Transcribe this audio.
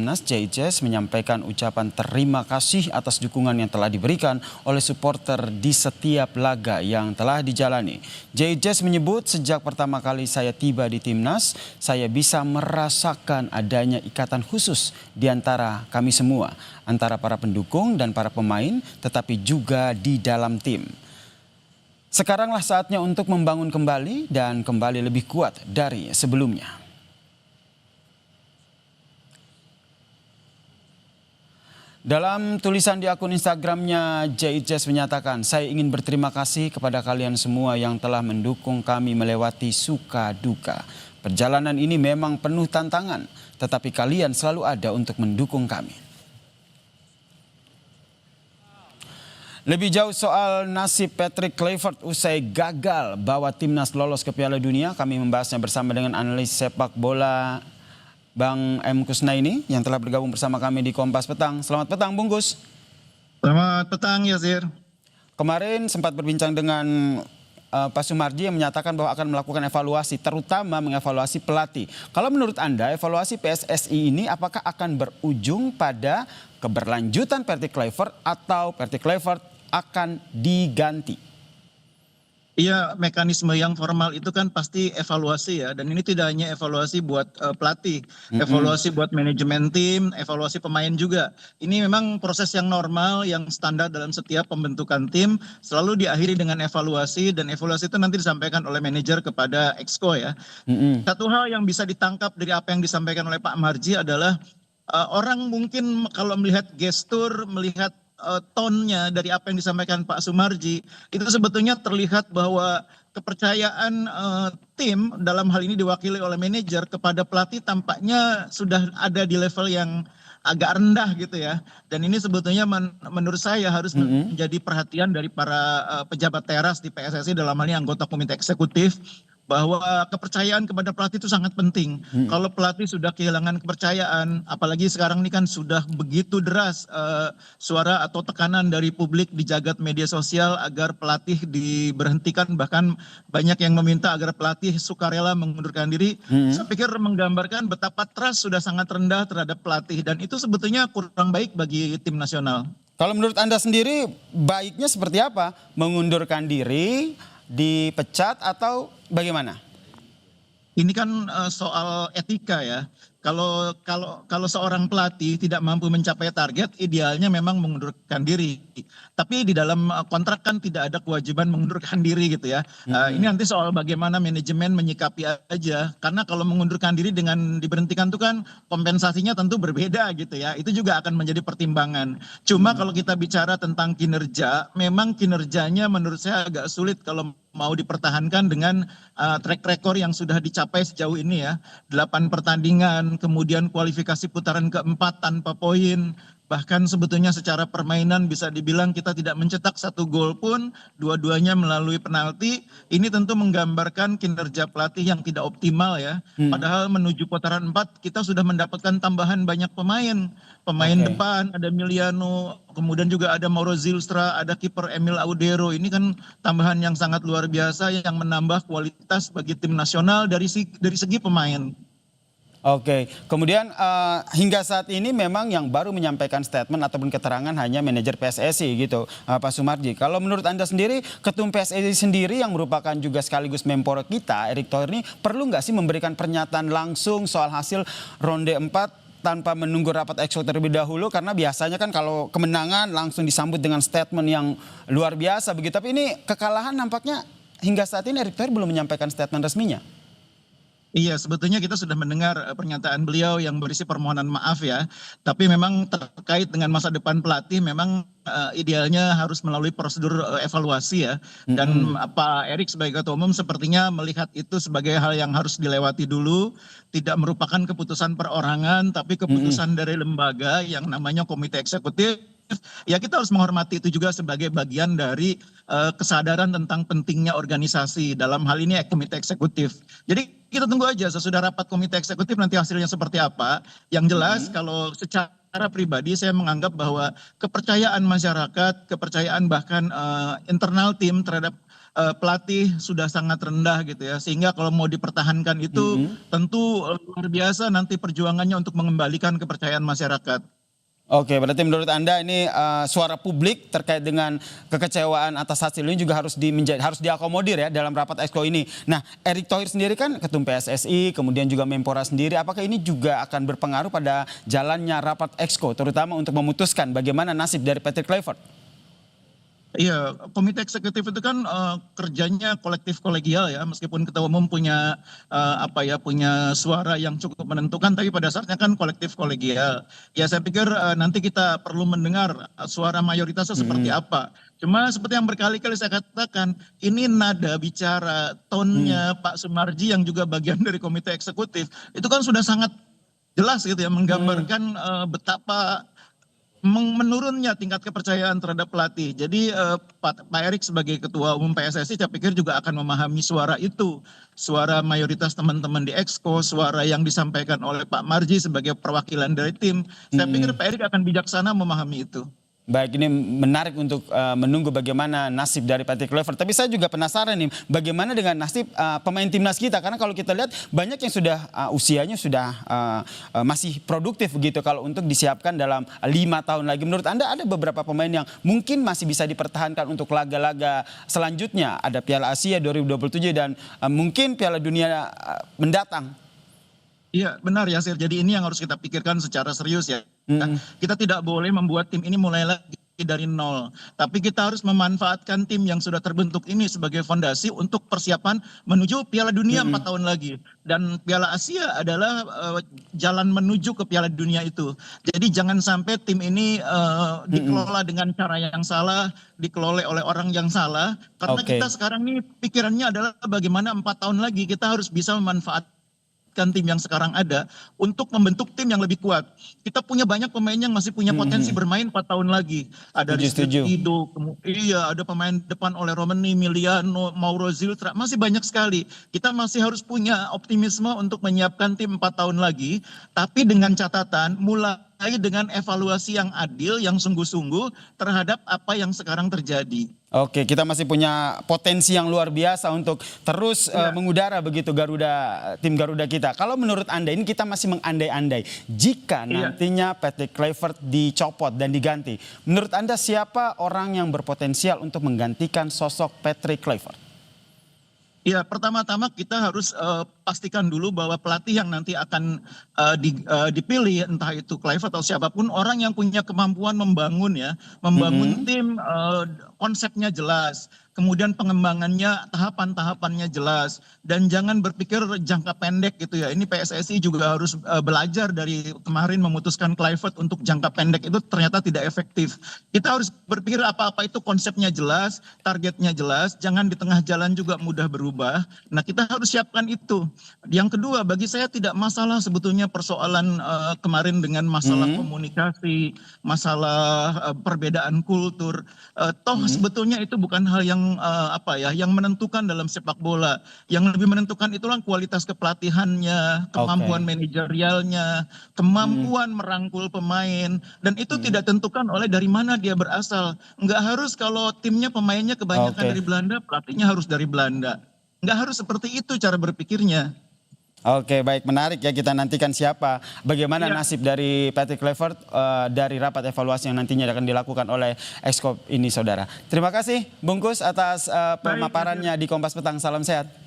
Timnas, JICES menyampaikan ucapan terima kasih atas dukungan yang telah diberikan oleh supporter di setiap laga yang telah dijalani. JICES menyebut sejak pertama kali saya tiba di Timnas, saya bisa merasakan adanya ikatan khusus di antara kami semua, antara para pendukung dan para pemain, tetapi juga di dalam tim. Sekaranglah saatnya untuk membangun kembali dan kembali lebih kuat dari sebelumnya. Dalam tulisan di akun Instagramnya, JICES menyatakan, saya ingin berterima kasih kepada kalian semua yang telah mendukung kami melewati suka duka. Perjalanan ini memang penuh tantangan, tetapi kalian selalu ada untuk mendukung kami. Lebih jauh soal nasib Patrick Kluivert usai gagal bawa timnas lolos ke Piala Dunia, kami membahasnya bersama dengan analis sepak bola Bang M. Kusnaini yang telah bergabung bersama kami di Kompas Petang. Selamat petang, Bung Gus. Selamat petang, Yasir. Kemarin sempat berbincang dengan Pak Sumarji yang menyatakan bahwa akan melakukan evaluasi, terutama mengevaluasi pelatih. Kalau menurut Anda, evaluasi PSSI ini apakah akan berujung pada keberlanjutan Patrick Kluivert atau Patrick Kluivert akan diganti? Iya, mekanisme yang formal itu kan pasti evaluasi ya, dan ini tidak hanya evaluasi buat pelatih, evaluasi buat manajemen tim, evaluasi pemain juga. Ini memang proses yang normal, yang standar dalam setiap pembentukan tim, selalu diakhiri dengan evaluasi, dan evaluasi itu nanti disampaikan oleh manajer kepada exco ya. Satu hal yang bisa ditangkap dari apa yang disampaikan oleh Pak Marji adalah orang mungkin kalau melihat gestur, melihat tone-nya dari apa yang disampaikan Pak Sumarji, itu sebetulnya terlihat bahwa kepercayaan tim dalam hal ini diwakili oleh manajer kepada pelatih tampaknya sudah ada di level yang agak rendah gitu ya. Dan ini sebetulnya menurut saya harus menjadi perhatian dari para pejabat teras di PSSI, dalam hal ini anggota komite eksekutif, bahwa kepercayaan kepada pelatih itu sangat penting. Kalau pelatih sudah kehilangan kepercayaan, apalagi sekarang ini kan sudah begitu deras suara atau tekanan dari publik di jagat media sosial agar pelatih diberhentikan, bahkan banyak yang meminta agar pelatih sukarela mengundurkan diri. Saya pikir menggambarkan betapa trust sudah sangat rendah terhadap pelatih, dan itu sebetulnya kurang baik bagi tim nasional. Kalau menurut Anda sendiri, baiknya seperti apa? Mengundurkan diri, dipecat, atau bagaimana? Ini kan soal etika ya. Kalau seorang pelatih tidak mampu mencapai target, idealnya memang mengundurkan diri. Tapi di dalam kontrak kan tidak ada kewajiban mengundurkan diri gitu ya. Ini nanti soal bagaimana manajemen menyikapi aja. Karena kalau mengundurkan diri dengan diberhentikan itu kan kompensasinya tentu berbeda gitu ya. Itu juga akan menjadi pertimbangan. Cuma kalau kita bicara tentang kinerja, memang kinerjanya menurut saya agak sulit kalau mau dipertahankan dengan track record yang sudah dicapai sejauh ini ya. 8 pertandingan, kemudian kualifikasi putaran keempat tanpa poin. Bahkan sebetulnya secara permainan bisa dibilang kita tidak mencetak satu gol pun, dua-duanya melalui penalti. Ini tentu menggambarkan kinerja pelatih yang tidak optimal ya. Padahal menuju putaran 4 kita sudah mendapatkan tambahan banyak pemain. Pemain depan ada Miliano, kemudian juga ada Mauro Zylstra, ada kiper Emil Audero. Ini kan tambahan yang sangat luar biasa yang menambah kualitas bagi tim nasional dari segi pemain. Oke, kemudian hingga saat ini memang yang baru menyampaikan statement ataupun keterangan hanya manajer PSSI gitu, Pak Sumarji. Kalau menurut Anda sendiri, Ketum PSSI sendiri yang merupakan juga sekaligus menpora kita, Erick Thohir, ini perlu nggak sih memberikan pernyataan langsung soal hasil ronde 4 tanpa menunggu rapat exco terlebih dahulu? Karena biasanya kan kalau kemenangan langsung disambut dengan statement yang luar biasa begitu. Tapi ini kekalahan nampaknya hingga saat ini Erick Thohir belum menyampaikan statement resminya. Iya, sebetulnya kita sudah mendengar pernyataan beliau yang berisi permohonan maaf ya. Tapi memang terkait dengan masa depan pelatih, memang idealnya harus melalui prosedur evaluasi ya. Dan Pak Erick sebagai Ketua Umum sepertinya melihat itu sebagai hal yang harus dilewati dulu. Tidak merupakan keputusan perorangan, tapi keputusan dari lembaga yang namanya Komite Eksekutif. Ya kita harus menghormati itu juga sebagai bagian dari kesadaran tentang pentingnya organisasi, dalam hal ini komite eksekutif. Jadi kita tunggu aja sesudah rapat komite eksekutif nanti hasilnya seperti apa. Yang jelas kalau secara pribadi saya menganggap bahwa kepercayaan masyarakat, kepercayaan bahkan internal tim terhadap pelatih sudah sangat rendah gitu ya. Sehingga kalau mau dipertahankan itu tentu luar biasa nanti perjuangannya untuk mengembalikan kepercayaan masyarakat. Oke, berarti menurut Anda ini suara publik terkait dengan kekecewaan atas hasil ini juga harus harus diakomodir ya dalam rapat Exco ini. Nah, Erick Thohir sendiri kan ketum PSSI, kemudian juga Menpora sendiri, apakah ini juga akan berpengaruh pada jalannya rapat Exco, terutama untuk memutuskan bagaimana nasib dari Patrick Kluivert? Iya, komite eksekutif itu kan kerjanya kolektif kolegial ya, meskipun ketua umum punya punya suara yang cukup menentukan, tapi pada dasarnya kan kolektif kolegial. Ya saya pikir nanti kita perlu mendengar suara mayoritasnya seperti apa. Cuma seperti yang berkali-kali saya katakan, ini nada bicara, tonnya Pak Sumarji yang juga bagian dari komite eksekutif, itu kan sudah sangat jelas gitu ya, menggambarkan betapa menurunnya tingkat kepercayaan terhadap pelatih. Jadi Pak Erick sebagai ketua umum PSSI saya pikir juga akan memahami suara itu. Suara mayoritas teman-teman di Exco, suara yang disampaikan oleh Pak Marji sebagai perwakilan dari tim. Saya pikir Pak Erick akan bijaksana memahami itu. Baik, ini menarik untuk menunggu bagaimana nasib dari Patrick Kluivert. Tapi saya juga penasaran nih, bagaimana dengan nasib pemain timnas kita? Karena kalau kita lihat banyak yang sudah usianya sudah masih produktif begitu kalau untuk disiapkan dalam 5 tahun lagi. Menurut Anda ada beberapa pemain yang mungkin masih bisa dipertahankan untuk laga-laga selanjutnya. Ada Piala Asia 2027 dan mungkin Piala Dunia mendatang. Iya benar ya Sir, jadi ini yang harus kita pikirkan secara serius ya. Kita tidak boleh membuat tim ini mulai lagi dari nol. Tapi kita harus memanfaatkan tim yang sudah terbentuk ini sebagai fondasi untuk persiapan menuju Piala Dunia 4 tahun lagi. Dan Piala Asia adalah jalan menuju ke Piala Dunia itu. Jadi jangan sampai tim ini dikelola dengan cara yang salah, dikelola oleh orang yang salah. Karena kita sekarang ini pikirannya adalah bagaimana 4 tahun lagi kita harus bisa memanfaatkan tim yang sekarang ada untuk membentuk tim yang lebih kuat. Kita punya banyak pemain yang masih punya potensi bermain 4 tahun lagi. Ada Rizky Ido, ada pemain depan oleh Romani, Miliano, Mauro Ziltra, masih banyak sekali. Kita masih harus punya optimisme untuk menyiapkan tim 4 tahun lagi, tapi dengan catatan mulai dengan evaluasi yang adil, yang sungguh-sungguh terhadap apa yang sekarang terjadi. Oke, kita masih punya potensi yang luar biasa untuk terus mengudara begitu tim Garuda kita. Kalau menurut Anda ini kita masih mengandai-andai jika nantinya Patrick Kluivert dicopot dan diganti. Menurut Anda siapa orang yang berpotensial untuk menggantikan sosok Patrick Kluivert? Ya, pertama-tama kita harus pastikan dulu bahwa pelatih yang nanti akan dipilih, entah itu Kluivert atau siapapun, orang yang punya kemampuan membangun tim, konsepnya jelas, kemudian pengembangannya, tahapan-tahapannya jelas, dan jangan berpikir jangka pendek gitu ya. Ini PSSI juga harus belajar dari kemarin memutuskan Kluivert untuk jangka pendek itu ternyata tidak efektif. Kita harus berpikir apa-apa itu konsepnya jelas, targetnya jelas, jangan di tengah jalan juga mudah berubah. Nah, kita harus siapkan itu. Yang kedua, bagi saya tidak masalah sebetulnya persoalan kemarin dengan masalah komunikasi, masalah perbedaan kultur. Toh sebetulnya itu bukan hal yang yang menentukan dalam sepak bola. Yang lebih menentukan itulah kualitas kepelatihannya, kemampuan manajerialnya, kemampuan merangkul pemain, dan itu tidak tentukan oleh dari mana dia berasal. Enggak harus kalau timnya pemainnya kebanyakan dari Belanda, pelatihnya harus dari Belanda. Enggak harus seperti itu cara berpikirnya. Oke, baik, menarik ya, kita nantikan bagaimana nasib dari Patrick Kluivert dari rapat evaluasi yang nantinya akan dilakukan oleh Exco ini, saudara. Terima kasih Bungkus atas pemaparannya di Kompas Petang. Salam sehat.